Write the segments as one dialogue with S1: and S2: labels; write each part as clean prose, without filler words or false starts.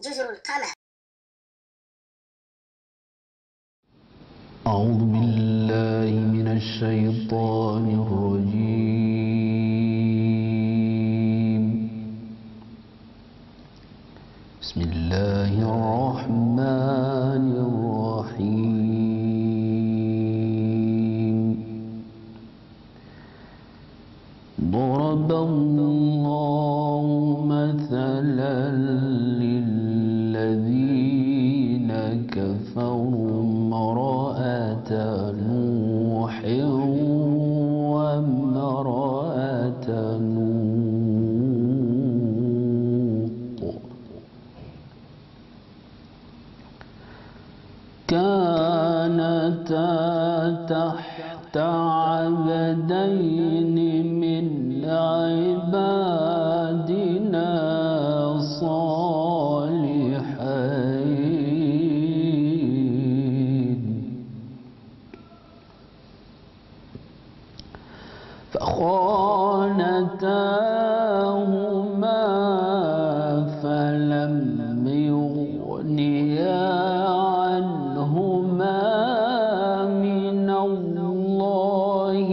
S1: جزر القمر.
S2: أعوذ بالله من الشيطان الرجيم. بسم الله الرحمن الرحيم. ضرب الله مثلا للذين كفروا امرأة نوح وامرأة لوط كانتا تحت عبدين من عبادنا صالحين فخانتاهما فلم يغنيا عنهما من الله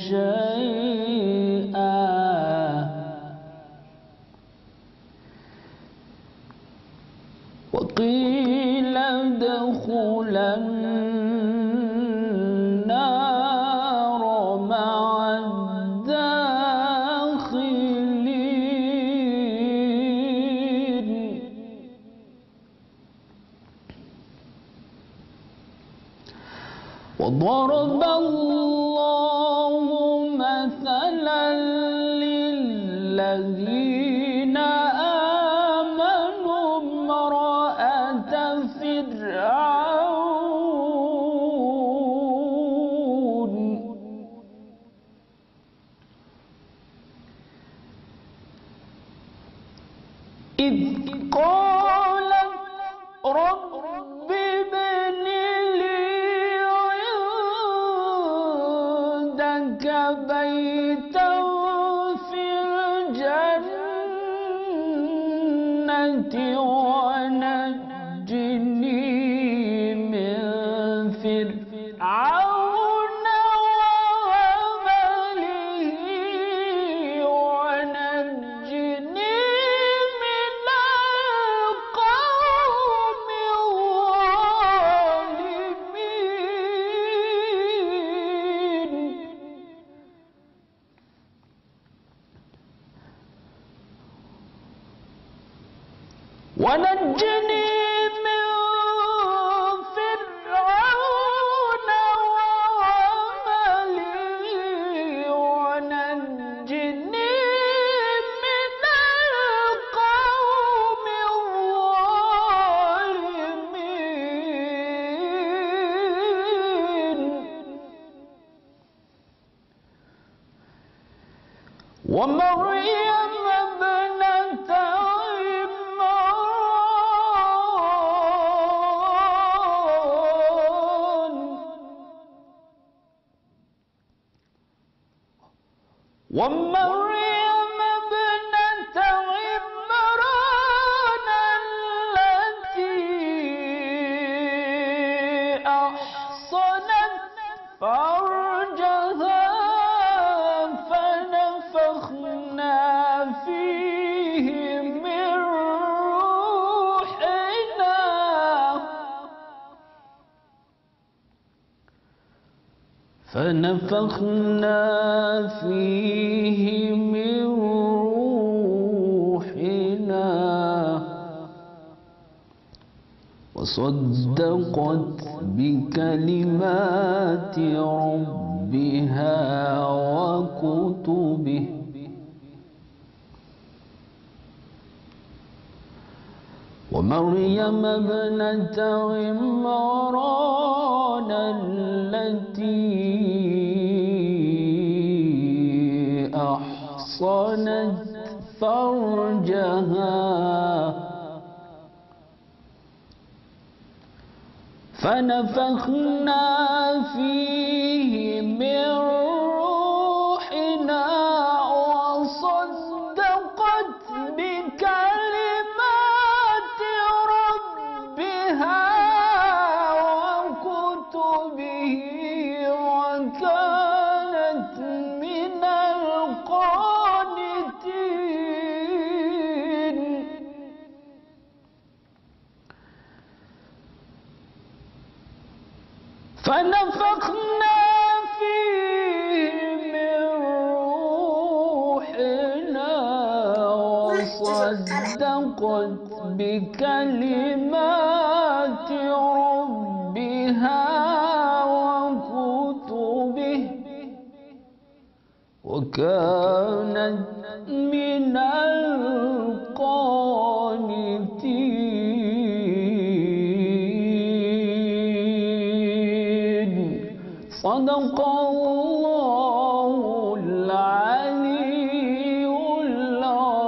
S2: شيئا وقيل ادخلا النار مع الداخلين. وضرب الله مثلا للذين آمنوا امرأة فرعون إذ قالت رب ابن لي عندك بيتا في الجنة ونجني من فرعون وعمله ونجني من القوم الظالمين. ونجني من فرعون وعمله ونجني من القوم الظالمين. ومريم ابنة ومريم ابنة عمران التي أحصنت فرجها فنفخنا فيه من روحنا وصدقت بكلمات ربها وكتبه ومريم ابنة عمران التي أحصنت فرجها فنفخنا فيه من روحنا وصدقت بكلمات فنفخنا فيه من روحنا وصدقت بكلمات ربها وكتبه وكانت من القانتين صدق الله العلي العظيم.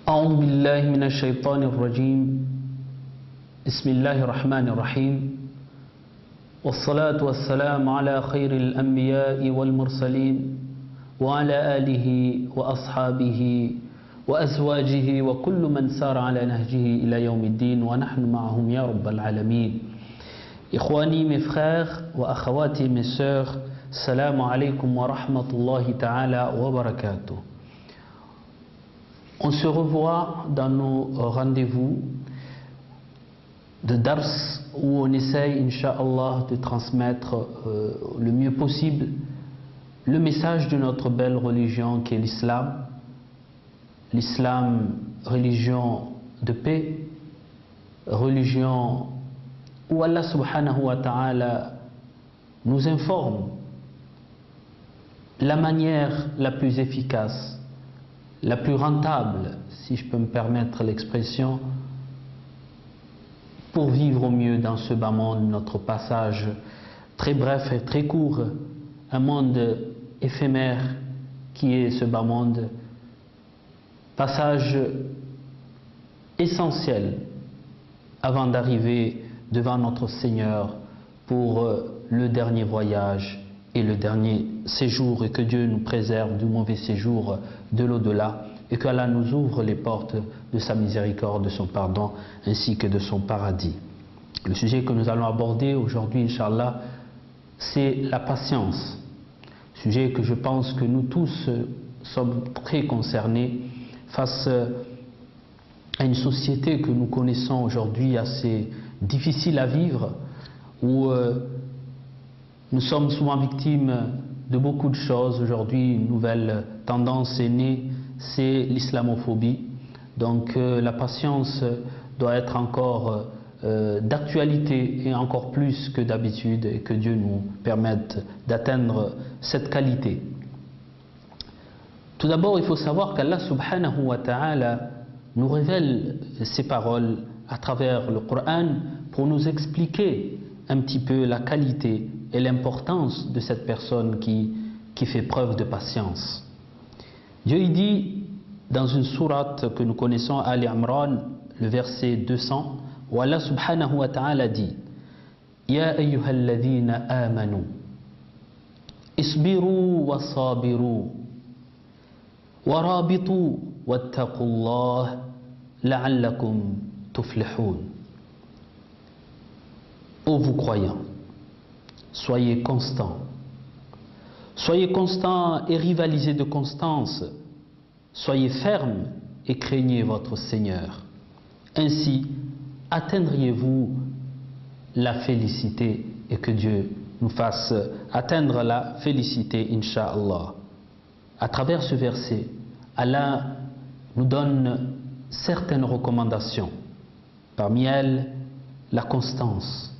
S2: أعوذ بالله من الشيطان الرجيم. بسم الله الرحمن الرحيم. والصلاة والسلام على خير الأنبياء والمرسلين وعلى آله وأصحابه وأزواجه وكل من سار على نهجه إلى يوم الدين ونحن معهم يا رب العالمين. إخواني mes frères وأخواتي mes sœurs, salam alaikum wa rahmatullahi ta'ala wa barakatuh. On se revoit dans nos rendez-vous de Dars où on essaye, Inch'Allah, de transmettre le mieux possible le message de notre belle religion qui est l'islam. L'islam, religion de paix, religion où Allah subhanahu wa ta'ala nous informe la manière la plus efficace, la plus rentable, si je peux me permettre l'expression, pour vivre au mieux dans ce bas monde, notre passage très bref et très court, un monde éphémère qui est ce bas monde, passage essentiel avant d'arriver devant notre Seigneur pour le dernier voyage et le dernier séjour, et que Dieu nous préserve du mauvais séjour de l'au-delà, et qu'Allah nous ouvre les portes de sa miséricorde, de son pardon, ainsi que de son paradis. Le sujet que nous allons aborder aujourd'hui, Inch'Allah, c'est la patience. Sujet que je pense que nous tous sommes très concernés face à une société que nous connaissons aujourd'hui assez difficile à vivre, où nous sommes souvent victimes de beaucoup de choses. Aujourd'hui, une nouvelle tendance est née, c'est l'islamophobie. Donc la patience doit être encore d'actualité, et encore plus que d'habitude, et que Dieu nous permette d'atteindre cette qualité. Tout d'abord, il faut savoir qu'Allah subhanahu wa ta'ala nous révèle ses paroles à travers le Coran pour nous expliquer un petit peu la qualité et l'importance de cette personne qui fait preuve de patience. Dieu y dit dans une sourate que nous connaissons, Ali Imran, le verset 200, où Allah subhanahu wa ta'ala dit: Ya ayyuhalladhina amanu isbiru wa sabiru wa rabitu wattaqullah la'allakum tuflihun. Ô vous croyants, soyez constants. Soyez constants et rivalisez de constance. Soyez fermes et craignez votre Seigneur. Ainsi atteindriez-vous la félicité, et que Dieu nous fasse atteindre la félicité, Inch'Allah. À travers ce verset, Allah nous donne certaines recommandations. Parmi elles, la constance.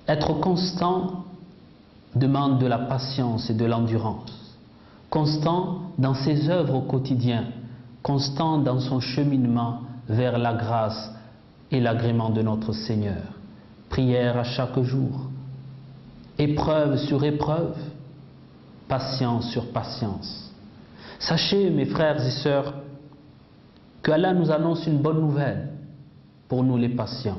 S2: Être constant demande de la patience et de l'endurance. Constant dans ses œuvres au quotidien, constant dans son cheminement vers la grâce et l'agrément de notre Seigneur. Prière à chaque jour, épreuve sur épreuve, patience sur patience. Sachez, mes frères et sœurs, que Allah nous annonce une bonne nouvelle pour nous les patients,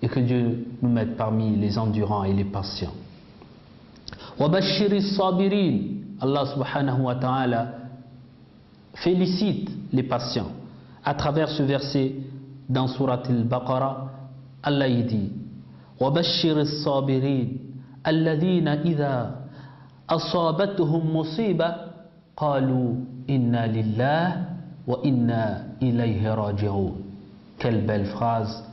S2: et que Dieu nous mette parmi les endurants et les patients. وَبَشِّرِ الصَّابِرِينَ. Allah subhanahu wa ta'ala félicite les patients. À travers ce verset dans Surat al-Baqarah, Allah y dit: وَبَشِّرِ الصَّابِرِينَ الَّذِينَ إِذَا أَصَابَتْهُمْ مُصِيبَةٌ قَالُوا إِنَّا لِلَّهِ wa inna ilayhi raji'un. Quelle belle phrase,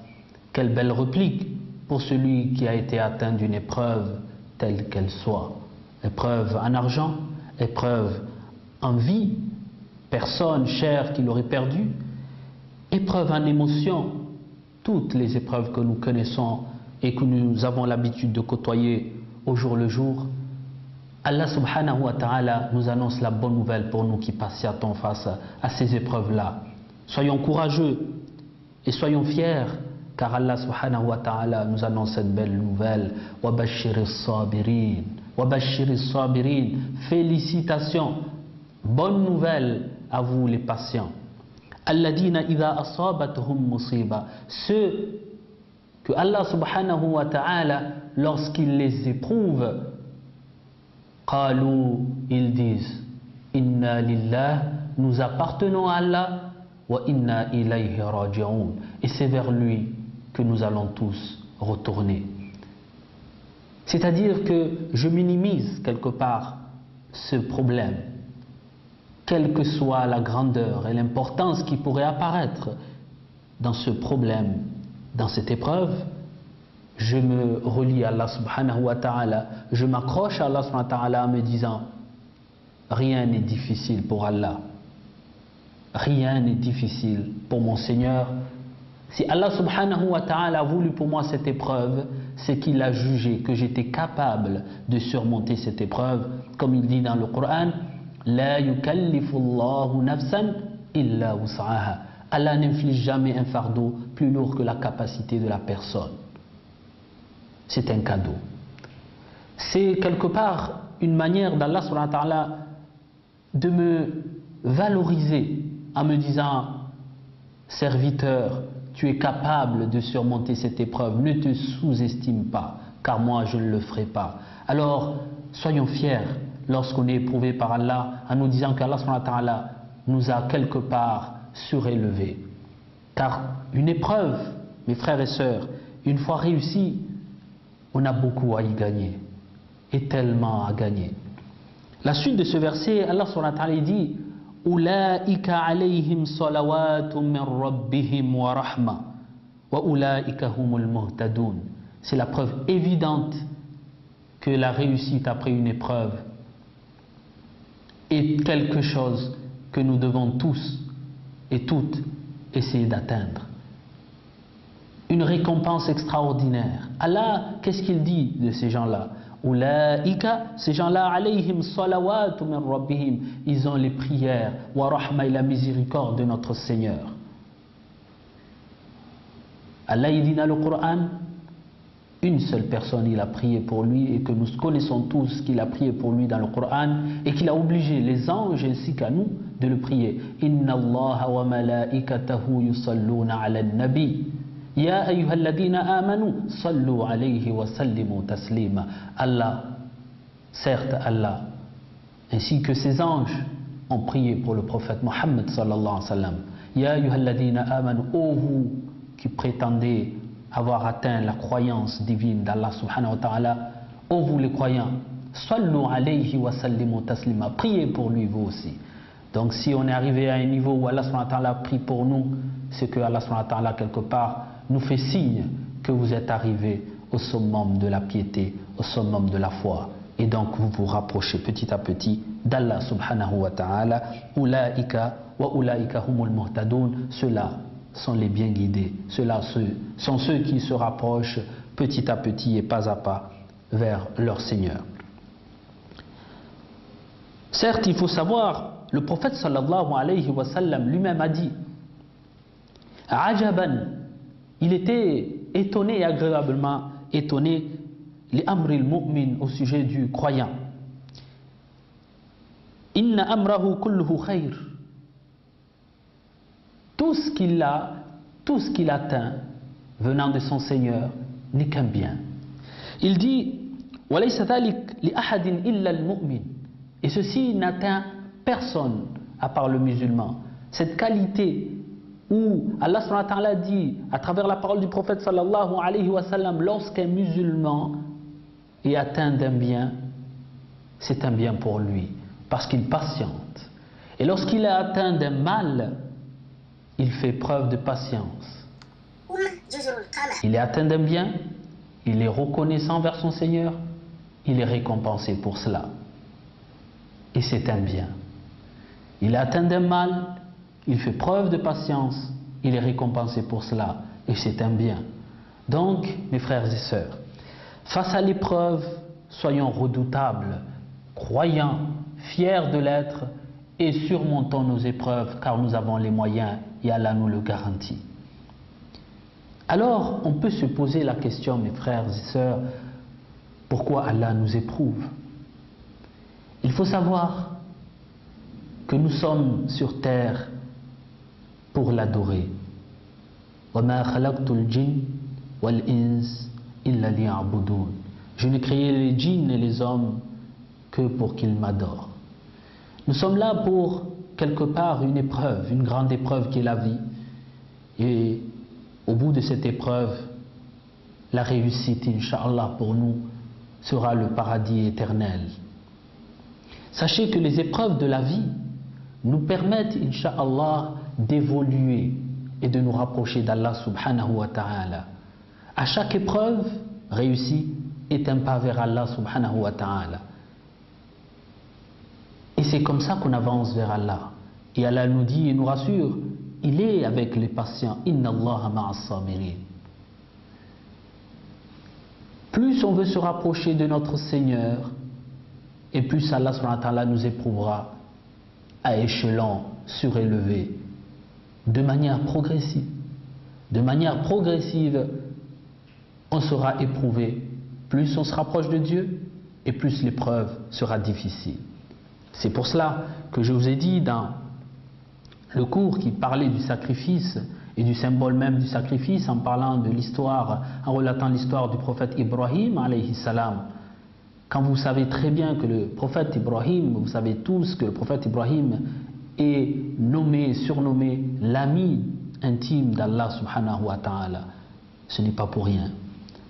S2: quelle belle réplique pour celui qui a été atteint d'une épreuve telle qu'elle soit. Épreuve en argent, épreuve en vie, personne chère qu'il aurait perdu, épreuve en émotion, toutes les épreuves que nous connaissons et que nous avons l'habitude de côtoyer au jour le jour. Allah subhanahu wa ta'ala nous annonce la bonne nouvelle pour nous qui patientons face à ces épreuves-là. Soyons courageux et soyons fiers, car Allah subhanahu wa ta'ala nous annonce cette belle nouvelle. Wa bashiris sabirin, wa bashiris sabirin. Félicitations, bonne nouvelle à vous les patients. Alladina idha asabatuhum musiba. Ceux que Allah subhanahu wa ta'ala, lorsqu'il les éprouve, qalu, ils disent, inna lillah, nous appartenons à Allah, wa inna ilayhi raji'un, et c'est vers lui que nous allons tous retourner. C'est-à-dire que je minimise quelque part ce problème, quelle que soit la grandeur et l'importance qui pourrait apparaître dans ce problème, dans cette épreuve. Je me relie à Allah subhanahu wa ta'ala, je m'accroche à Allah subhanahu wa ta'ala en me disant, rien n'est difficile pour Allah, rien n'est difficile pour mon Seigneur. Si Allah subhanahu wa ta'ala a voulu pour moi cette épreuve, c'est qu'il a jugé que j'étais capable de surmonter cette épreuve, comme il dit dans le Coran, la yukallifu Allahu nafsan illa wus'aha. Allah n'inflige jamais un fardeau plus lourd que la capacité de la personne. C'est un cadeau. C'est quelque part une manière d'Allah subhanahu wa ta'ala de me valoriser en me disant, serviteur, tu es capable de surmonter cette épreuve, ne te sous-estime pas, car moi je ne le ferai pas. Alors, soyons fiers lorsqu'on est éprouvé par Allah en nous disant qu'Allah subhanahu wa ta'ala nous a quelque part surélevés. Car une épreuve, mes frères et sœurs, une fois réussie, on a beaucoup à y gagner, et tellement à gagner. La suite de ce verset, Allah subhanahu wa ta'ala dit, Ulaika alayhim salawatum min rabbihim wa rahma wa ulaika humul muhtadun. C'est la preuve évidente que la réussite après une épreuve est quelque chose que nous devons tous et toutes essayer d'atteindre. Une récompense extraordinaire. Allah, qu'est-ce qu'il dit de ces gens-là? Ulaika, ces gens-là, alayhim salawatu min rabbihim, ils ont les prières, wa rahma et la miséricorde de notre Seigneur. Allah, il dit dans le Coran, une seule personne, il a prié pour lui, et que nous connaissons tous qu'il a prié pour lui dans le Coran, et qu'il a obligé les anges ainsi qu'à nous de le prier. Inna Allah wa malaikatahu yusalluna ala nabi. Ya ayyuhalladhina amanu sallu alayhi wa sallimu taslima. Allah, certes Allah, ainsi que ses anges ont prié pour le prophète Mohammed sallallahu alayhi wa sallam. Ya ayyuhalladhina amanu, ô vous qui prétendez avoir atteint la croyance divine d'Allah subhanahu wa ta'ala, ô vous les croyants, sallu alayhi wa sallimu taslima, priez pour lui vous aussi. Donc si on est arrivé à un niveau où Allah subhanahu wa ta'ala prie pour nous, c'est que Allah subhanahu wa ta'ala quelque part nous fait signe que vous êtes arrivé au summum de la piété, au summum de la foi. Et donc vous vous rapprochez petit à petit d'Allah subhanahu wa ta'ala. Ulaika wa ulaika humul muhtadun. Ceux-là sont les bien guidés. Ceux-là sont ceux qui se rapprochent petit à petit et pas à pas vers leur Seigneur. Certes, il faut savoir, le prophète sallallahu alayhi wa sallam lui-même a dit, Ajaban, il était étonné et agréablement étonné, li amril mu'min, au sujet du croyant. Inna amrahu kulluhu khayr. Tout ce qu'il atteint venant de son Seigneur n'est qu'un bien. Il dit, walaysa dhalik li ahadin illa al-mu'min. Et ceci n'atteint personne à part le musulman. Cette qualité où Allah subhanahu wa ta'ala dit à travers la parole du prophète sallallahu alayhi wa sallam, lorsqu'un musulman est atteint d'un bien, c'est un bien pour lui parce qu'il patiente Et lorsqu'il est atteint d'un mal, il fait preuve de patience. Il est atteint d'un bien, il est reconnaissant envers son Seigneur, il est récompensé pour cela. Et c'est un bien. Il est atteint d'un mal, il fait preuve de patience, il est récompensé pour cela. Et c'est un bien. Donc, mes frères et sœurs, face à l'épreuve, soyons redoutables, croyants, fiers de l'être et surmontons nos épreuves car nous avons les moyens et Allah nous le garantit. Alors, on peut se poser la question, mes frères et sœurs, pourquoi Allah nous éprouve? Il faut savoir que nous sommes sur terre pour l'adorer. وَمَا خَلَقْتُ الْجِنَّ وَالْإِنسَ إِلَّا لِيَعْبُدُونَ. Je n'ai créé les djinns et les hommes que pour qu'ils m'adorent. Nous sommes là pour quelque part une épreuve, une grande épreuve qui est la vie. Et au bout de cette épreuve, la réussite, Inch'Allah, pour nous, sera le paradis éternel. Sachez que les épreuves de la vie nous permettent, Inch'Allah, d'évoluer et de nous rapprocher d'Allah subhanahu wa ta'ala. À chaque épreuve réussie est un pas vers Allah subhanahu wa ta'ala. Et c'est comme ça qu'on avance vers Allah. Et Allah nous dit et nous rassure, il est avec les patients. Inna Allaha ma'as sabirin. Plus on veut se rapprocher de notre Seigneur, et plus Allah subhanahu wa ta'ala nous éprouvera à échelon surélevé, de manière progressive. De manière progressive, on sera éprouvé. Plus on se rapproche de Dieu, et plus l'épreuve sera difficile. C'est pour cela que je vous ai dit dans le cours qui parlait du sacrifice et du symbole même du sacrifice, en parlant de l'histoire, en relatant l'histoire du prophète Ibrahim alayhi salam. Quand vous savez très bien que le prophète Ibrahim, vous savez tous que le prophète Ibrahim est nommé, surnommé l'ami intime d'Allah subhanahu wa ta'ala, ce n'est pas pour rien.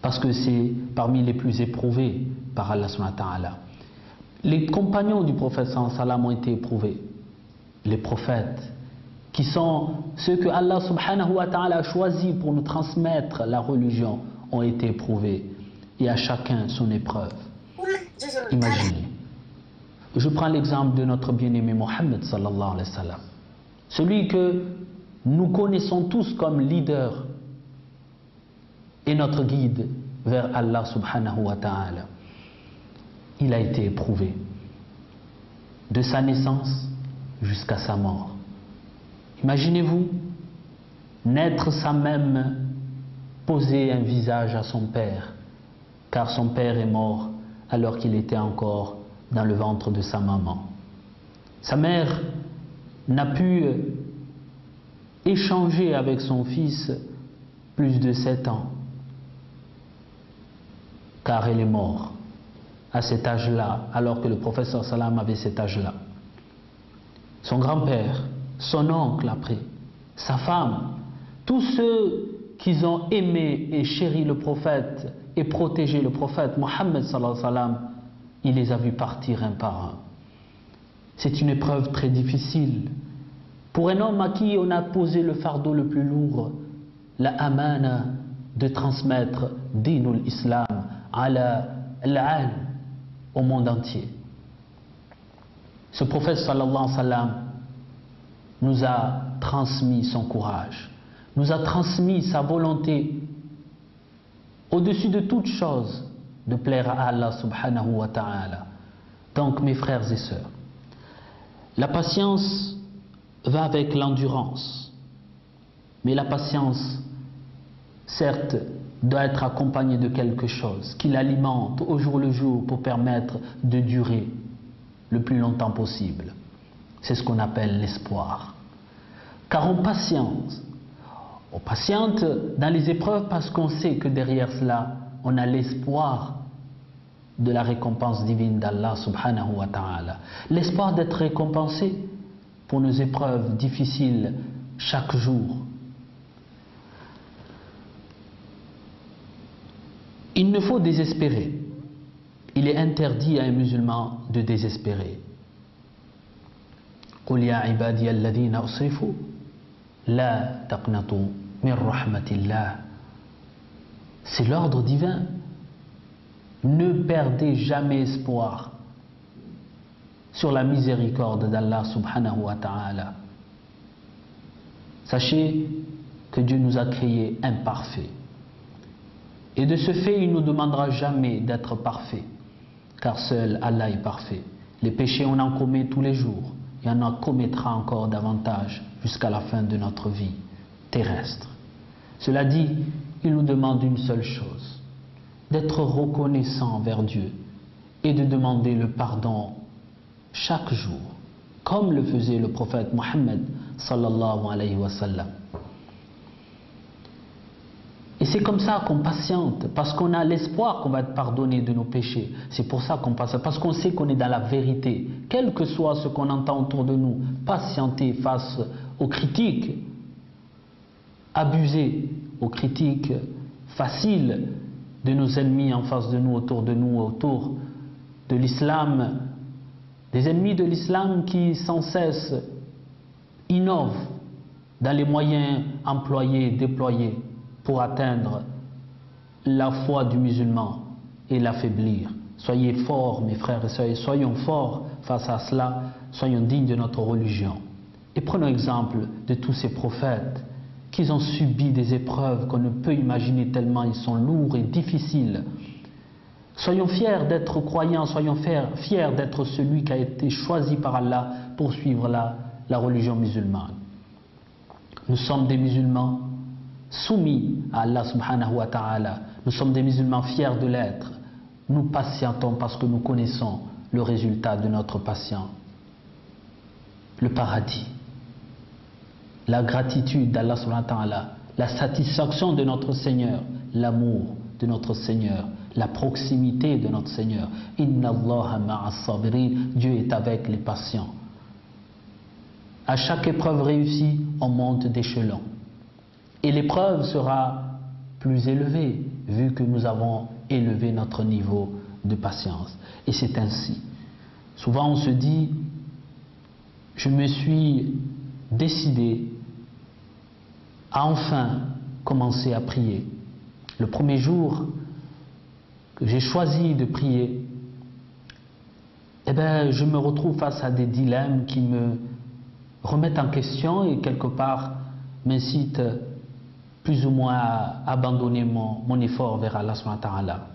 S2: Parce que c'est parmi les plus éprouvés par Allah subhanahu wa ta'ala. Les compagnons du prophète sallallahu alayhi wa sallam ont été éprouvés. Les prophètes, qui sont ceux que Allah subhanahu wa ta'ala a choisis pour nous transmettre la religion, ont été éprouvés. Et à chacun son épreuve. Imaginez. Je prends l'exemple de notre bien-aimé Mohammed sallallahu alayhi wa sallam. Celui que nous connaissons tous comme leader et notre guide vers Allah subhanahu wa ta'ala. Il a été éprouvé de sa naissance jusqu'à sa mort. Imaginez-vous naître sans même poser un visage à son père, car son père est mort alors qu'il était encore dans le ventre de sa maman. Sa mère n'a pu échanger avec son fils plus de 7 ans, car elle est morte à cet âge-là, alors que le prophète sallallahu alayhi wa sallam avait cet âge-là. Son grand-père, son oncle après, sa femme, tous ceux qui ont aimé et chéri le prophète et protégé le prophète Mohammed sallallahu alayhi wa sallam, il les a vus partir un par un. C'est une épreuve très difficile. Pour un homme à qui on a posé le fardeau le plus lourd, la amana de transmettre dinul islam ala al-alam au monde entier. Ce prophète sallallahu alayhi wa sallam nous a transmis son courage, nous a transmis sa volonté au-dessus de toute chose de plaire à Allah subhanahu wa ta'ala. Donc mes frères et sœurs, la patience va avec l'endurance, mais la patience certes doit être accompagnée de quelque chose qui l'alimente au jour le jour pour permettre de durer le plus longtemps possible. C'est ce qu'on appelle l'espoir. Car on patiente dans les épreuves parce qu'on sait que derrière cela, on a l'espoir de la récompense divine d'Allah subhanahu wa ta'ala. L'espoir d'être récompensé pour nos épreuves difficiles chaque jour. Il ne faut désespérer. Il est interdit à un musulman de désespérer. قل يا عبادي الذين أسرفوا لا تقنطوا من رحمة الله. C'est l'ordre divin. Ne perdez jamais espoir sur la miséricorde d'Allah subhanahu wa ta'ala. Sachez que Dieu nous a créés imparfaits. Et de ce fait, il ne nous demandera jamais d'être parfaits, car seul Allah est parfait. Les péchés, on en commet tous les jours, et on en commettra encore davantage jusqu'à la fin de notre vie terrestre. Cela dit, il nous demande une seule chose, d'être reconnaissant envers Dieu et de demander le pardon chaque jour, comme le faisait le prophète Mohammed sallallahu alayhi wa sallam. Et c'est comme ça qu'on patiente, parce qu'on a l'espoir qu'on va être pardonné de nos péchés. C'est pour ça qu'on patiente, parce qu'on sait qu'on est dans la vérité. Quel que soit ce qu'on entend autour de nous, patienter face aux critiques abusées, aux critiques faciles de nos ennemis en face de nous, autour de l'islam, des ennemis de l'islam qui sans cesse innovent dans les moyens employés, déployés pour atteindre la foi du musulman et l'affaiblir. Soyez forts, mes frères et sœurs, soyons forts face à cela, soyons dignes de notre religion. Et prenons exemple de tous ces prophètes qui ont subi des épreuves qu'on ne peut imaginer tellement ils sont lourds et difficiles. Soyons fiers d'être croyants, soyons fiers d'être celui qui a été choisi par Allah pour suivre la religion musulmane. Nous sommes des musulmans soumis à Allah subhanahu wa ta'ala. Nous sommes des musulmans fiers de l'être. Nous patientons parce que nous connaissons le résultat de notre patience. Le paradis, la gratitude d'Allah subhanahu wa ta'ala, la satisfaction de notre Seigneur, l'amour de notre Seigneur, la proximité de notre Seigneur. Inna Allaha ma'as sabirin, Dieu est avec les patients. À chaque épreuve réussie, on monte d'échelon. Et l'épreuve sera plus élevée, vu que nous avons élevé notre niveau de patience. Et c'est ainsi. Souvent on se dit, je me suis décidé à enfin commencer à prier. Le premier jour que j'ai choisi de prier, eh bien, je me retrouve face à des dilemmes qui me remettent en question et quelque part m'incitent plus ou moins à abandonner mon effort vers Allah subhanahu wa ta'ala.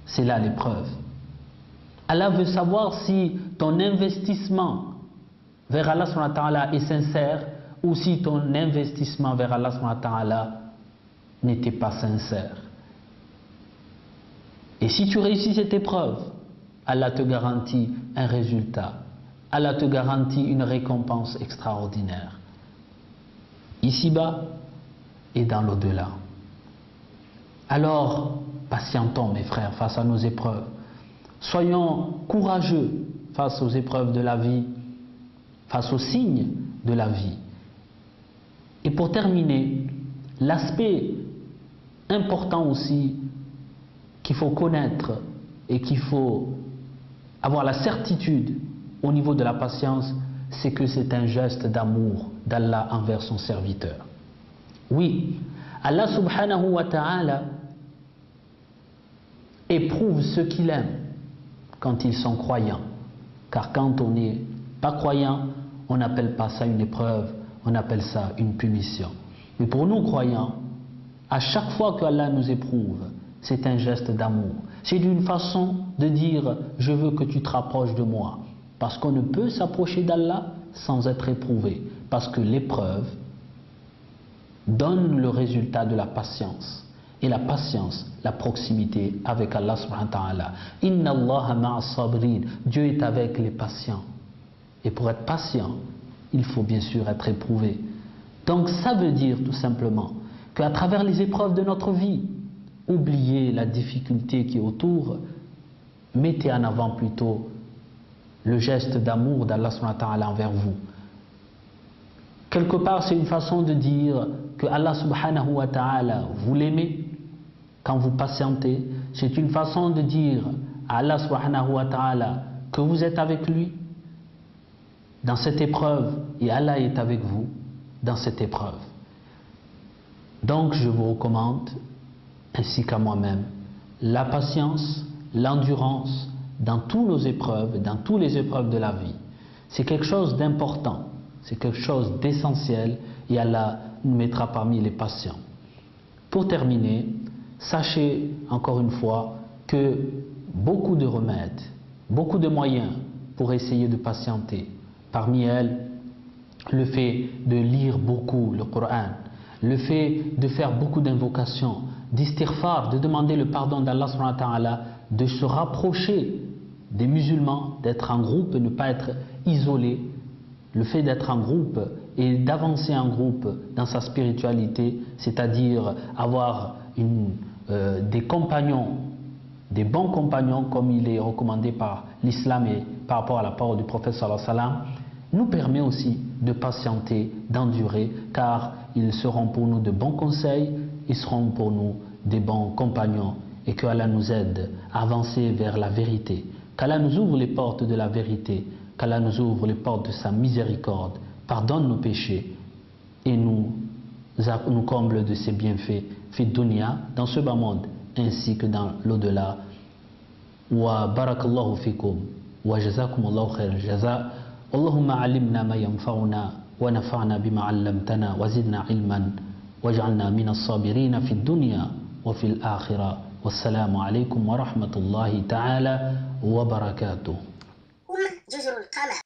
S2: C'est là l'épreuve. Allah veut savoir si ton investissement vers Allah subhanahu wa ta'ala est sincère ou si ton investissement vers Allah subhanahu wa ta'ala n'était pas sincère. Et si tu réussis cette épreuve, Allah te garantit un résultat. Allah te garantit une récompense extraordinaire. Ici-bas et dans l'au-delà. Alors, patientons mes frères face à nos épreuves. Soyons courageux face aux épreuves de la vie, face aux signes de la vie. Et pour terminer, l'aspect important aussi qu'il faut connaître et qu'il faut avoir la certitude au niveau de la patience, c'est que c'est un geste d'amour d'Allah envers son serviteur. Oui, Allah subhanahu wa ta'ala éprouve ceux qu'il aime quand ils sont croyants. Car quand on n'est pas croyant, on n'appelle pas ça une épreuve, on appelle ça une punition. Mais pour nous croyants, à chaque fois que Allah nous éprouve, c'est un geste d'amour. C'est une façon de dire « je veux que tu te rapproches de moi ». Parce qu'on ne peut s'approcher d'Allah sans être éprouvé. Parce que l'épreuve donne le résultat de la patience. Et la patience, la proximité avec Allah subhanahu wa ta'ala. Inna Allaha ma'as sabirin. Dieu est avec les patients. Et pour être patient, il faut bien sûr être éprouvé. Donc ça veut dire tout simplement qu'à travers les épreuves de notre vie, oubliez la difficulté qui est autour, mettez en avant plutôt le geste d'amour d'Allah subhanahu wa ta'ala envers vous. Quelque part, c'est une façon de dire que Allah subhanahu wa ta'ala, vous l'aimez quand vous patientez. C'est une façon de dire à Allah subhanahu wa ta'ala que vous êtes avec lui. dans cette épreuve et Allah est avec vous dans cette épreuve. Donc je vous recommande, ainsi qu'à moi-même, la patience, l'endurance dans toutes nos épreuves, dans toutes les épreuves de la vie. C'est quelque chose d'important, c'est quelque chose d'essentiel et Allah nous mettra parmi les patients. Pour terminer, sachez encore une fois que beaucoup de remèdes, beaucoup de moyens pour essayer de patienter. Parmi elles, le fait de lire beaucoup le Coran, le fait de faire beaucoup d'invocations, d'istighfar, de demander le pardon d'Allah subhanahu wa ta'ala, de se rapprocher des musulmans, d'être en groupe, ne pas être isolé. Le fait d'être en groupe et d'avancer en groupe dans sa spiritualité, c'est-à-dire avoir des compagnons, des bons compagnons comme il est recommandé par l'islam et par rapport à la parole du prophète sallallahu alayhi wa sallam, nous permet aussi de patienter, d'endurer, car ils seront pour nous de bons conseils, ils seront pour nous des bons compagnons, et que Allah nous aide à avancer vers la vérité, qu'Allah nous ouvre les portes de la vérité, qu'Allah nous ouvre les portes de sa miséricorde, pardonne nos péchés et nous comble de ses bienfaits, fi dunya, dans ce bas monde, ainsi que dans l'au-delà. Wa barakallahu fikum wa jazakumullahu khair al-jaza. Allahumma alimna ma yanfa'una wa nafa'na bima 'allamtana wa zidna ilman waj'alna min as-sabirin fi dunya wa fil akhirah. Wassalamu alaykum wa rahmatullahi ta'ala wa barakatuh.
S1: جزر القمر